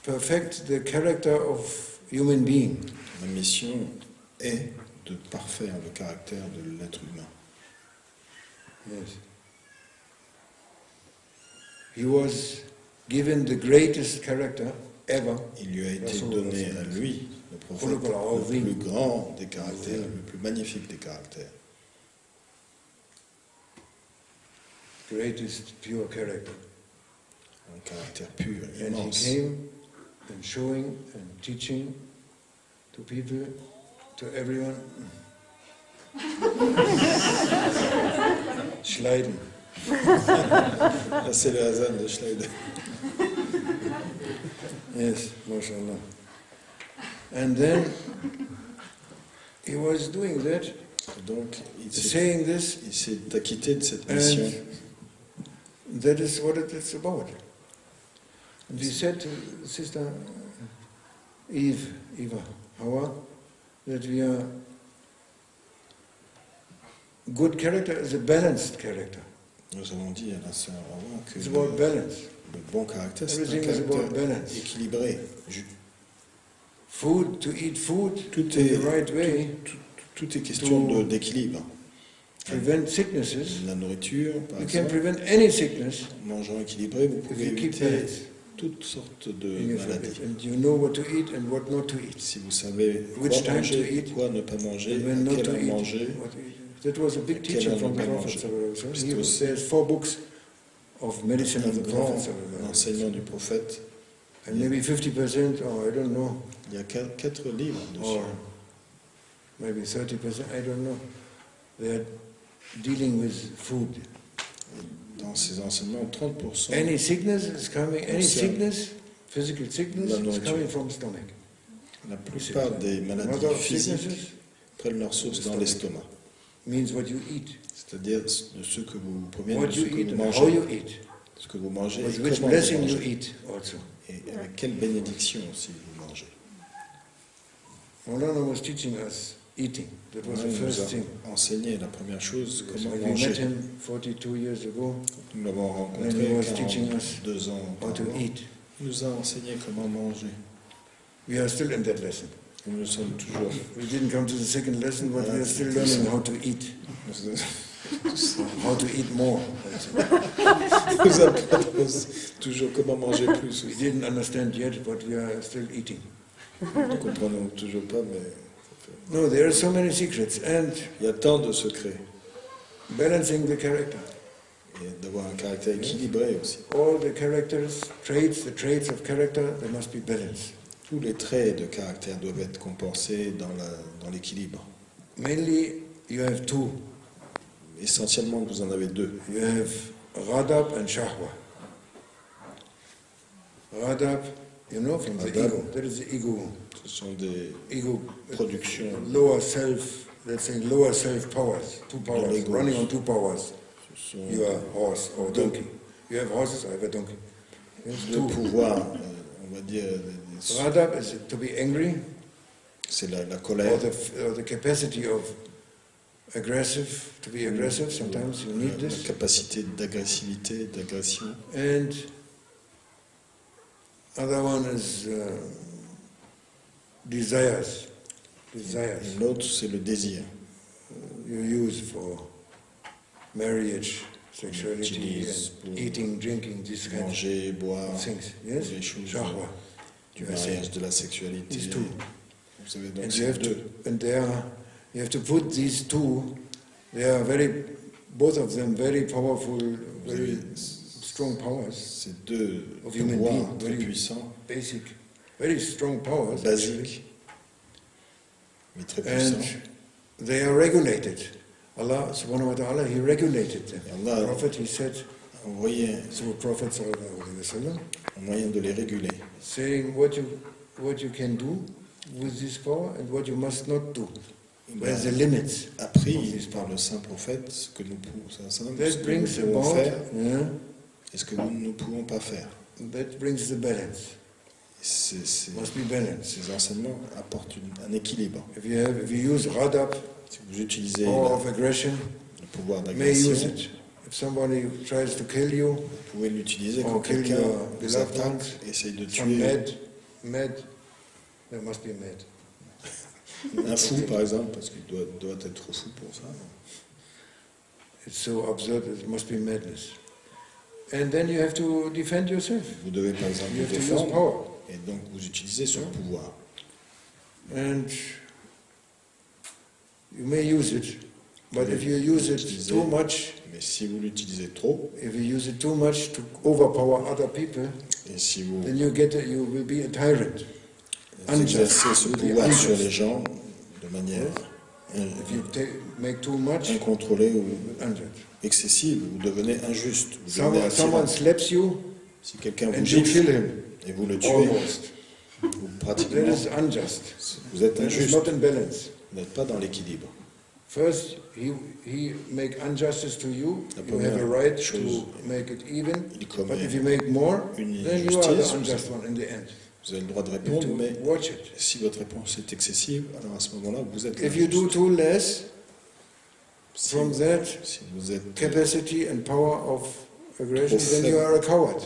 perfect the character of human being. Ma mission est de parfaire le caractère de l'être humain. Yes. He was given the greatest character ever. Il lui a été donné à lui, le prophète, le plus grand des caractères, le plus magnifique des caractères. Greatest pure character. Un caractère pur, And immense. he came and showing and teaching to people, to everyone. Schleiden. Là, c'est le Hassan de Schneider. Yes, mashallah. And then he was doing that, Donc, saying this, il s'est acquitté de cette mission. and that is what it is about. And he said to Sister Eva, Hawa, that we are good character is a balanced character. Nous avons dit à la sœur Hawa que It's about balance. le bon caractère, c'est un Everything is about caractère balance. équilibré. Food, to eat food Tout in est, the right way, tout est question d'équilibre. prevent sicknesses. La nourriture, par You can exemple, prevent any sickness en mangeant équilibré, vous if pouvez you keep éviter balance. toutes sortes de in your maladies. food. And you know what to eat and what not to eat. Si vous savez quoi Which time to manger, eat, quoi ne pas manger, And when à not quelle to heure eat. manger, What to eat. That was a big Quelle teaching heure from ne the pas Prophet. manger. Sallallahu C'est Alaihi Wasallam. aussi There's 4 books of medicine of un the grand Prophet. Sallallahu Alaihi enseignement du prophète. Wasallam. And maybe 50%, or I don't know, Il y a 4 livres dessus. or maybe 30%, I don't know. They are dealing with food. Dans ces enseignements, 30% Any sickness is coming, any Concerne sickness, physical sickness la is nourriture. coming from stomach. la plupart des maladies Mother of physiques sicknesses prennent leur source dans l'estomac. means what you eat. C'est-à-dire de ce que vous proviennent What de ce you que eat vous and how mangez. you eat. Ce que vous mangez With et which comment vous blessing you mangez. eat also. Et avec quelle bénédiction aussi vous mangez. Maulana was teaching us eating. That was the Il nous first thing. a enseigné la première chose, comment When we met manger. him 42 years ago, Nous l'avons When he rencontré was teaching 42 ans how to auparavant. eat. Il nous a enseigné comment manger. We are still in that lesson. Nous sommes toujours... We didn't come to the second lesson, but we are still learning how to eat. How to eat more. Nous apprenons toujours comment manger plus. We didn't understand yet, but we are still eating. Nous ne comprenons toujours pas, mais No, there are so many secrets. And il y a tant de secrets. balancing the character. Et d'avoir un caractère équilibré aussi. All the characters, traits, the traits of character, they must be balanced. Tous les traits de caractère doivent être compensés dans l'équilibre. Mainly, you have 2. Essentiellement, vous en avez 2. You have Ghadab and Shahwa. Ghadab, you know, from the Ghadab. ego. That is the ego. Ce sont des Ego, productions. lower self, let's say lower self powers. 2 powers, l'ego. running on 2 powers. Ce sont You are horse or donkey. You have horses, I have a donkey. Yes, deux 2. pouvoirs, on va dire, Ghadab is to be angry, c'est la or colère, the capacity of aggressive, to be aggressive. Sometimes you need la this. capacité d'agressivité, d'agression. And other one is desires. Et l'autre, c'est le désir. You use for marriage, sexuality, Utilise and pour eating, drinking, these kind Manger, boire, of things. Yes? les choses Shahwa. du mariage, de la sexualité. These 2. Vous savez, donc And you c'est have deux. to, and you have to put these 2. They are both of them very powerful, very strong powers, C'est deux of human pouvoirs being, très very puissants, basic, very strong powers. Actually. basiques, mais très And puissants. they are regulated. Allah subhanahu wa ta'ala, He regulated them. Allah The Prophet, He said, Envoyé through Prophet sallallahu alayhi wa sallam, un moyen de les réguler. saying what you can do with this power and what you must not do. Where's the limits of Appris this par power? le saint prophète ce que nous pouvons, ce That que nous brings pouvons about, faire yeah, et ce que nous ne pouvons pas faire. that brings the balance. Ces Must be balanced. enseignements apportent un équilibre. If you use ghadab, Si vous utilisez power of aggression, le pouvoir may use d'agression. it. If somebody tries to kill you, Vous pouvez l'utiliser quand or kill quelqu'un your vous beloved attaque, ones, essaye de some tuer mad, there must be mad. un fou par exemple, parce qu'il doit être fou pour ça. It's so absurd, it must be madness. And then you have to defend yourself. Vous devez par exemple You vous have to use défendre, power. et donc vous utilisez ce pouvoir. And you may use it, but if you use it too much, Mais si vous l'utilisez trop, if you use it too much to overpower other people, et si vous then you will be a tyrant. exercez ce You'll be pouvoir sur unjust. les gens de manière If you make too much, incontrôlée ou unjust. excessive, vous devenez injuste. Vous devenez un Someone tyran. slaps you Si quelqu'un vous and you kill gifle him, et vous le tuez, almost. vous That pratiquement, is unjust. vous êtes That is injuste. not in balance. Vous n'êtes pas dans l'équilibre. First, he make injustice to you. La You have a première right chose, to make it even. il commet But if you make more, une then you are the injustice, unjust one in the end. Vous avez le droit de You have répondre, to mais watch it. si votre réponse est excessive, alors à ce moment-là, vous êtes If you do l'injuste. too less, Si, from that si vous êtes capacity and power of aggression, Trop then you faible. are a coward.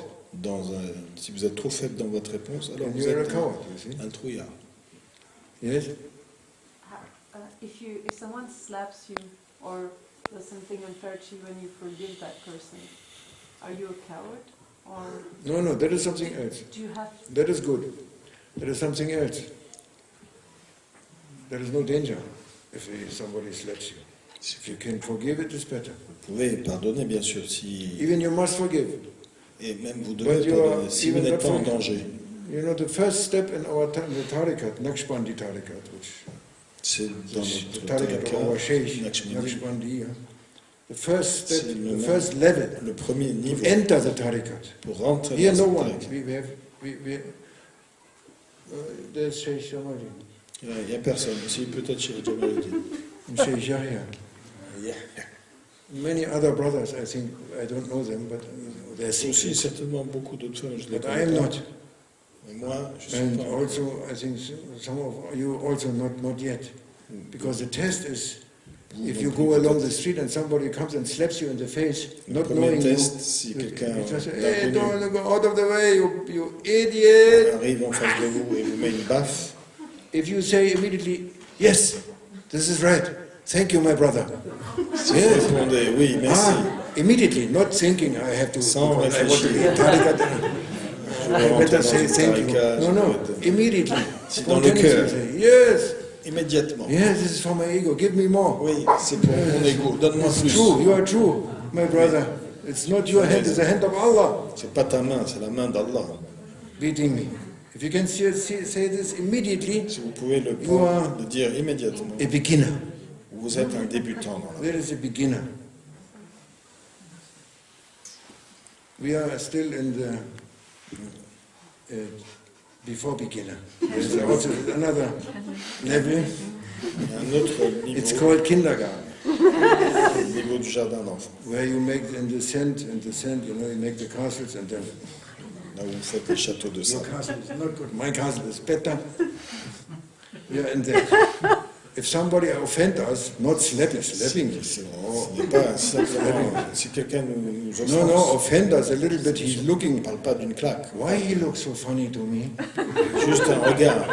si vous êtes trop faible dans votre réponse, alors And vous you are a êtes coward, you see. un trouillard. Yes? If someone slaps you or does something unfair to you and you forgive that person, are you a coward? Or No, that is something else. do you have That is good. That is something else. There is no danger if somebody slaps you. If you can forgive it, it's better. Vous pouvez pardonner, bien sûr, si, Even you must forgive. et même vous But devez you are pardonner, si vous even n'êtes not pas en forgive. danger. You know, the first step in our the tariqat, Naqshbandi tariqat, which C'est dans the notre tariqat of our Sheikh, Naqshbandi. Naqshbandi, the first step, C'est the first level, le premier niveau enter the tariqat. pour rentrer Here dans no cette one. tariqa. There's Sheikh Shamadin, Il n'y a personne. Si peut-être chez Jamaluddin. and Sheikh Yahya. Many other brothers, I think, I don't know them, but they're Aussi secret. certainement beaucoup d'autres femmes, je les But I connais am pas. not. Mais moi, je suis And pas. also, I think some of you also not yet. Because the test is, Vous if non you plus, go along peut-être. the street and somebody comes and slaps you in the face, Le not premier knowing test, you, si you quelqu'un just say, l'a hey, connu, don't go out of the way, you idiot. arrive en face de vous et vous met une baffe, If you say immediately, yes, this is right, thank you, my brother. si vous Yes. répondez oui, merci, Immediately, not thinking I have to, Sans because I want to be réfléchir. tariqat. je vais I rentrer better dans say une thank you. tariqa, No, je no, vais être- immediately. C'est dans le Spontaneously cœur. say, yes, immédiatement. yes, this is for my ego, give me more. Oui, c'est pour mon ego, donne-moi It's plus. true, you are true, my brother. It's not your hand, it's the hand of Allah C'est pas ta main, c'est la main d'Allah. beating me. If you can say this immediately, Si vous pouvez le, You are- le dire immédiatement, a beginner. vous êtes un débutant dans la There is a beginner. We are still in the before beginner. There is also another level. Il y a un autre It's niveau, called kindergarten, le niveau du jardin d'enfants. where you make in the sand, you know, you make the castles and then Là où vous faites les châteaux de your sable. castle is not good, my castle is better. We are in that. If somebody offend us, not slapping. Ce n'est pas simplement si quelqu'un nous offense. No, offend us a little bit. He's On ne looking. parle pas d'une claque, Why he looks so funny to me? juste un regard.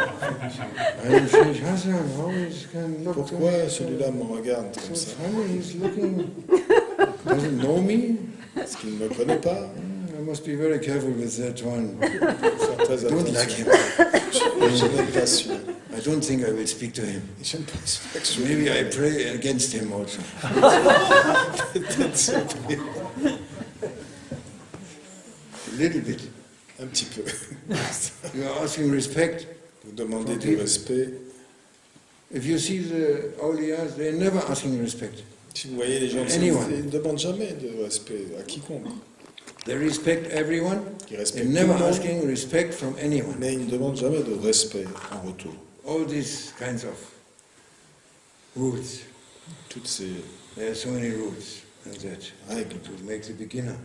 I'm Sheikh Hassan. How he can look to Pourquoi me celui-là me regarde so comme ça? funny? He's looking. Doesn't know me. Est-ce qu'il ne me connaît pas? I must be very careful with that one. Faire très Don't like attention. him. Je n'aime pas celui-là. I don't think I will speak to him. Je ne pense pas que celui-là. Maybe I pray against him also. Peut-être surpris. A little bit. Un petit peu. You are asking respect. Vous demandez du respect. If you see the awliyas, they're never asking respect. Si vous voyez les gens, Anyone. ils ne demandent jamais de respect à quiconque. They respect everyone. Ils They're respectent tout never le monde, asking respect from anyone. mais ils ne demandent jamais de respect en retour. All these kinds of rules. Toutes ces There are so many rules in that règles to make the beginner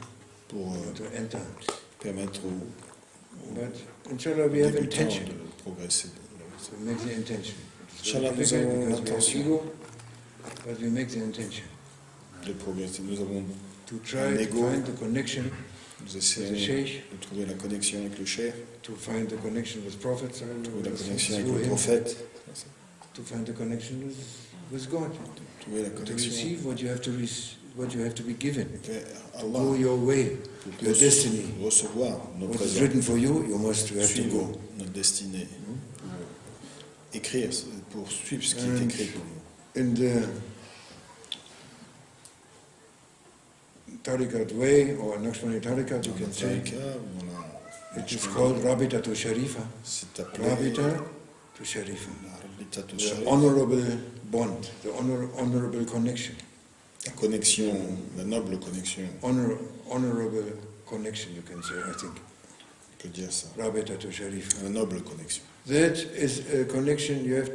pour to enter. permettre aux But inshallah we have débutants intention de progresser. to make the intention. It's Inch'Allah, very nous difficult avons because we have l'intention. ego, but we make the intention. de progresser. Nous avons to un try to ego. find the connection, Nous essayons with the Sheikh, de trouver la connexion avec le Cheikh, to find the connection with Prophet, trouver la connexion avec through le him, prophète, to find the connection with God, trouver la to connexion receive what you have to be given, vers to go Allah, your way, pour your destiny. recevoir nos What is présents, written for you, you have to suivre go. notre destinée, pour écrire, pour suivre ce qui est And écrit pour nous. in the Tariqat way, or Naqshbandi Tariqat, you Dans can notre say, cas, on a it is called Rabita to Sharifa. c'est appelé Rabita to Sharifa. Rabita to The Sharif, honorable bond, the honorable connection. la connexion, la noble connexion, Honorable connection, you can say, I think. on peut dire ça, Rabita to Sharifa. la noble connexion. That is a connection you have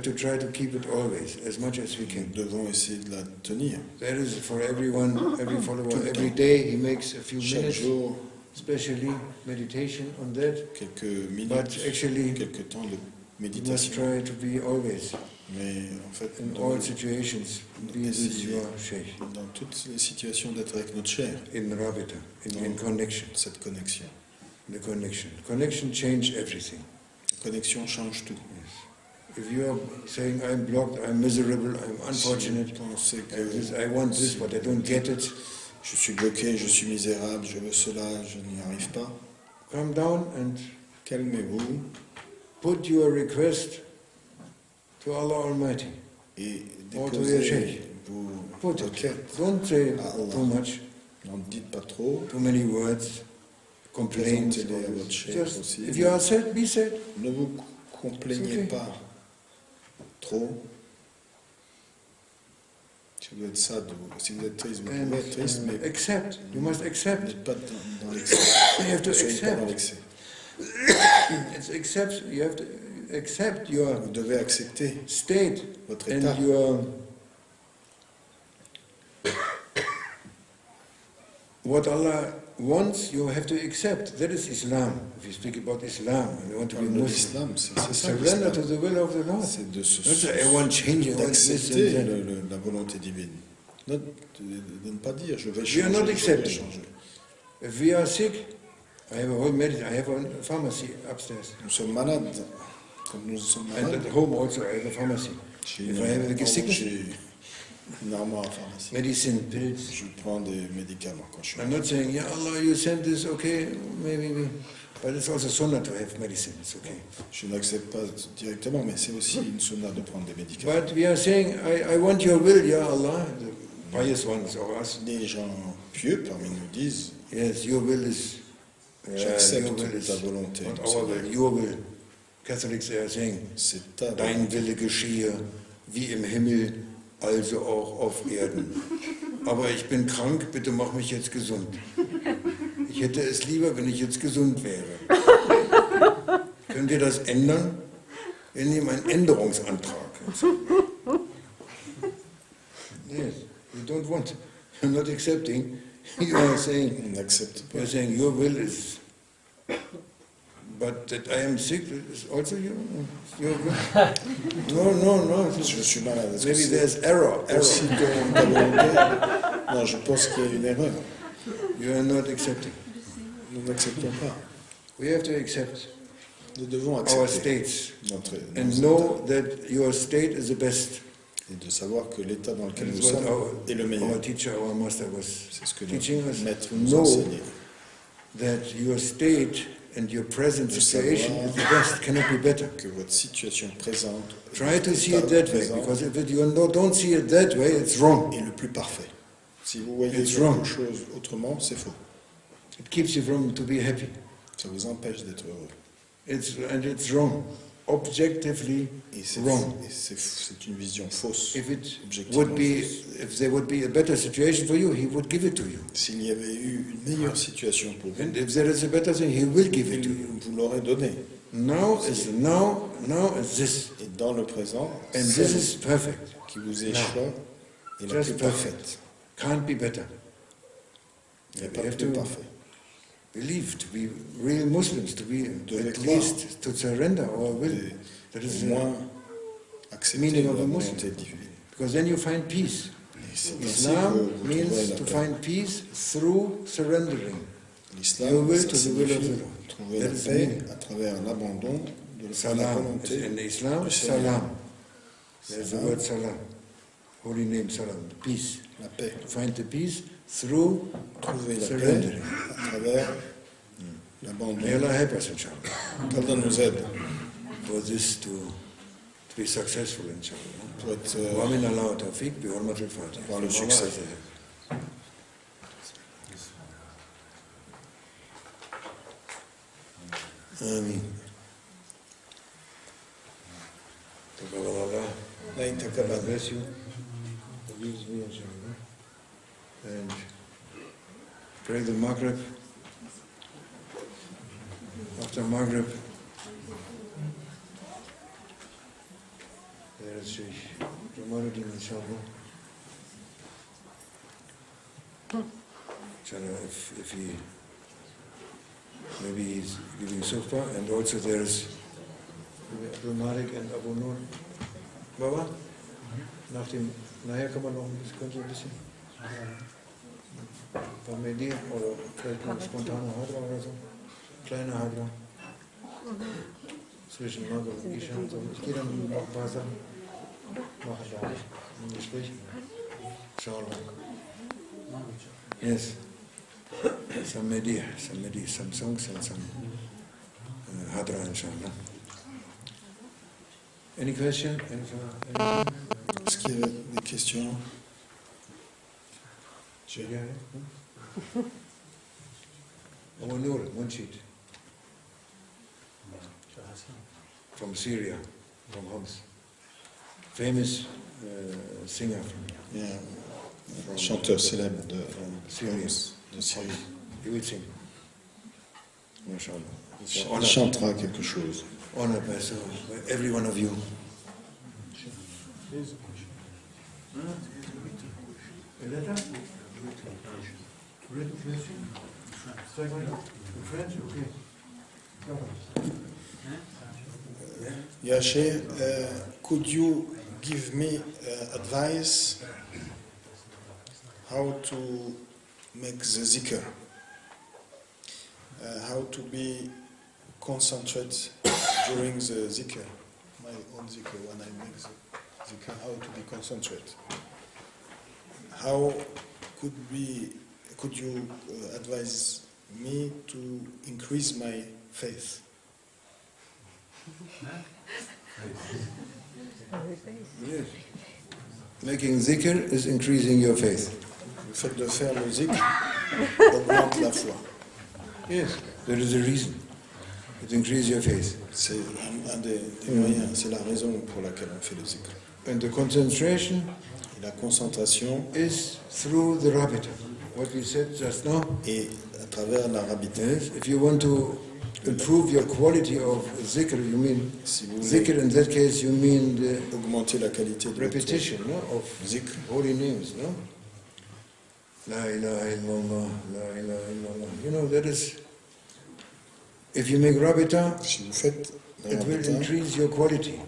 to try to keep it always, as much as we Nous can. devons essayer de la tenir. That is for everyone, every follower, every day he makes a few Chaque minutes, jour, especially meditation on that. quelques minutes, But actually, quelques temps de you must méditation. try to be always, Mais en fait, nous in all devons situations, be with essayer your Sheikh, dans toutes les situations d'être avec notre chair, in Rabita, in connection. cette connexion. The connection. Connection change everything. La connexion change tout. Yes. If you are saying, I'm blocked, I'm miserable, I'm unfortunate, Si vous pensez I want this, but I don't get it, je suis bloqué, je suis misérable, je veux cela, je n'y arrive pas, come down and calmez-vous put your request to Allah Almighty. et Or to your déposez Sheikh. vos Put it. requêtes. Don't say Allah. too much, N'en dites pas trop. too many words, complaints. Présentez-les à votre Sheikh Just, aussi. if you are sad, be sad. Ne vous complaignez It's okay. pas trop. Si vous êtes sad, si vous êtes triste, vous And pouvez être triste, mais accept. You must accept. n'êtes pas dans l'excès. You have to Ne soyez pas dans accept. l'excès. It's accept. You have to accept your Vous devez accepter state votre état. and your what Allah wants. You have to accept. That is Islam. If you speak about Islam and you want to be Le Muslim, l'islam, c'est ça surrender to l'islam. the will of the Lord. C'est de se Don't say, I want change. I want this d'accepter and that. la volonté divine. De ne pas dire je vais We are changer, not je vais accepting. changer. If we are sick, I have a whole medicine. I have a pharmacy upstairs, Nous sommes malades. Comme nous sommes and malades, at home also I have a pharmacy. j'ai If I have a sickness, une armoire en pharmacie. medicine, pills. Je prends des médicaments quand je suis I'm not saying, yeah, Allah, you sent this, okay, maybe, but it's also sunnah to have medicine, it's okay. Je n'accepte pas directement, mais c'est aussi une sunna de prendre des médicaments. But we are saying, I want your will, ya Allah, the pious ones of us. Les gens pieux parmi nous disent Yes, your will is, j'accepte your will is ta volonté. not our will, your will. Catholics they are saying, C'est ta dein volonté. Wille geschehe, wie im Himmel, also auch auf Erden. Aber ich bin krank, bitte mach mich jetzt gesund. Ich hätte es lieber, wenn ich jetzt gesund wäre. Können wir das ändern? Wir nehmen einen Änderungsantrag. Yes, you don't want, you're not accepting. You are saying, On n'accepte pas. you're saying your will is, but that I am sick is also your will. No. Je suis malade. Est-ce que Maybe c'est there's error. aussi comme ta volonté? Non, je pense qu'il y a une erreur. You are not accepting. Nous n'acceptons pas. We have to accept Nous devons our accepter states notre and nos know that your state is the best. états et de savoir que l'état dans lequel nous That's what sommes est le our meilleur. teacher, our master was C'est ce que teaching us notre maître to nous know enseignait. that your state and your present De situation savoir is the best, cannot be better. Que votre situation présente Try to see état it that way, présent because if you don't see it that way, it's wrong. est le plus parfait. Si vous voyez It's quelque wrong. chose autrement, c'est faux. It keeps you from to be happy. Ça vous empêche d'être heureux. It's wrong, objectively Et c'est wrong. c'est une vision fausse. If it Objectivement would be, fausse. if there would be a better situation for you, he would give it to you. S'il y avait eu une meilleure situation pour vous, And if there is a better thing, he will give it to you. il vous l'aurait donné. Now is this, Et dans le présent, and celle this is perfect. qui vous Now. échoue est la Just plus perfect. parfaite. Can't be better. Il n'y a We pas have plus to parfait. believe, to be real Muslims, to be devez at croire. least to surrender our will. Et That is au moins accepter meaning la of a volonté Muslim. divine. Because then you find peace. Et C'est ainsi que Islam vous trouverez means la to paix. find peace through surrendering. Your L'islam, will ça to the will of signifie the Lord. trouver That la is the paix meaning. à travers l'abandon de la Salam. volonté In Islam, du Seigneur. salam. There's the Salam. word salam. Holy name, salam. Peace. La paix. To find the peace through Trouver la paix surrendering. à travers l'abandon. May Allah help us, inshallah, Qu'Allah nous aide for this to be successful, inshallah. pour être, ومن الله توفيق بحرمة الفاتحة. Par le succès. آمين. تقبل الله. لا God يتكبر. bless you. Forgives me, inshallah. And pray the Maghrib. After Maghrib, there is Sheikh Jamaluddin, inshallah. Inshallah, if he, maybe he's giving sufa, and also there is Abdul Malik and Abu Nur. Baba? Nachher kann man noch ein bisschen, könnte ein bisschen ein paar Medien oder vielleicht noch eine spontane Hadra oder so. Kleine Hadra. Zwischen Maghrib und Isha und so. Ich gehe dann noch ein paar Sachen machen da im Gespräch. Inshallah. Yes. Some Medi, some songs and some Hadra, inshallah. Any question? Anything? Est-ce qu'il y a des questions? Yeah. Abu Nur, one sheet. From Syria, from Homs. Famous singer Il y a un chanteur célèbre de Syria. de Syrie. He will sing. MashaAllah. Il chantera quelque chose. Honored by every one of you. Yeah, Sheikh, could you give me advice how to make the zikr? How to be concentrated during the zikr? My own zikr, when I make the zikr, how to be concentrated? How could you advise me to increase my faith? Yes. Making zikr is increasing your faith. Le fait de faire le zikr augmente la foi. Yes. There is a reason. It increases your faith. C'est un des moyens, c'est la raison pour laquelle on fait le zikr. And the concentration Et la concentration is through the rabita. What we said just now. est à travers la rabita. Yes. If you want to improve your quality of zikr, you mean Si vous voulez zikr in that case, you mean the augmenter la qualité de repetition, no, of zikr, holy names, no? La ilaha illallah, la ilaha illallah. You know, that is, if you make rabita, si vous faites la it will rabita, increase your quality.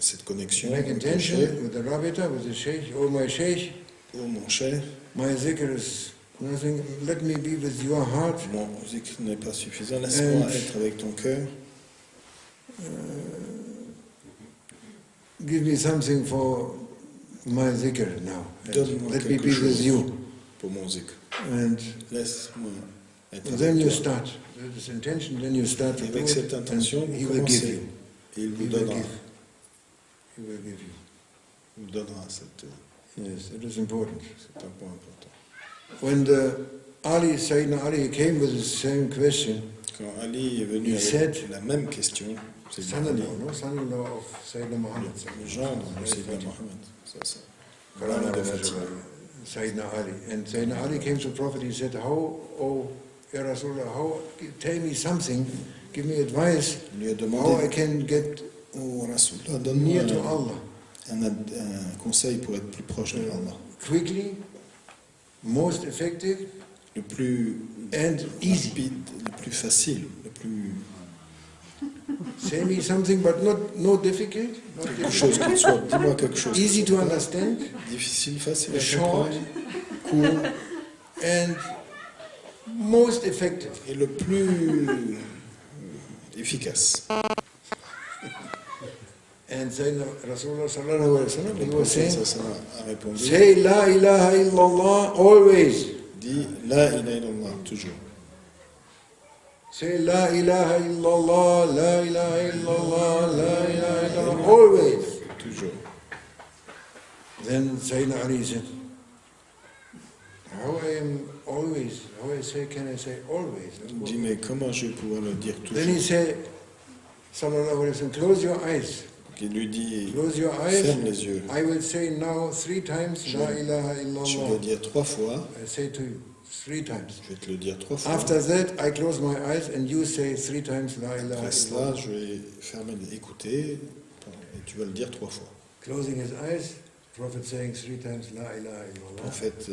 cette connexion, Make avec le intention sheikh, with the rabita, with the sheikh, oh my sheikh, oh mon cher, my zikr is nothing, let me be with your heart. mon zikr n'est pas suffisant, laisse-moi être avec ton cœur, Give me something for my zikr now. And donne-moi let me quelque be with chose you. pour mon zikr. And Laisse-moi être then avec you toi. start. With this intention, then you start to Et do avec it, cette intention, and he vous will give commencez. you. Et il He vous will donnera. give. He will give you. Il vous donnera cette. Yes, it is important. C'est un point important. When Sayyidina Ali came with the same question, Quand Ali est venu He avec said- la même question, c'est Ali, son-in-law, no? Son-in-law of Sayyidina Muhammad. le gendre de Sayyidina Mohammed. Ça. Karama de de Fatima. Sayyidina Ali. And Sayyidina Ali came to the Prophet, he said, Ya Rasulullah, tell me something, give me advice, Il lui a how I demandé, can get oh Rasulullah, donne-moi near to Allah. un conseil pour être plus proche de Allah. Quickly, most effective, Le plus and easy. rapide, le plus facile, le plus Say me something, but no difficult. Not Quelque chose qui soit, dis-moi quelque chose. qui easy soit to pas understand, difficile, facile à short, comprendre, court and most effective. et le plus efficace. And Sayyidina Rasulullah sallallahu alayhi wa sallam, Le he was prophète saying, sallallahu alayhi wa sallam a répondu, say la ilaha illallah always. dis la ilaha illallah, toujours. Say la ilaha illallah, la ilaha illallah, la ilaha illallah, always. Toujours. Then Sayyidina Ali said, how I am always, how I say, can I say always? Il dit, mais comment je vais pouvoir le dire toujours? Then he said, sallallahu alayhi wa sallam, close your eyes. Il lui dit, Close your eyes. ferme les yeux. I will say now 3 times, la ilaha Je vais le illallah. dire 3 fois. I say to you, 3 times. Je vais te le dire 3 fois. After that, I close my eyes and you say 3 times, la ilaha Après cela, illallah. je vais fermer, écouter, et tu vas le dire 3 fois. Closing his eyes, Prophet saying 3 times, la ilaha Le illallah. prophète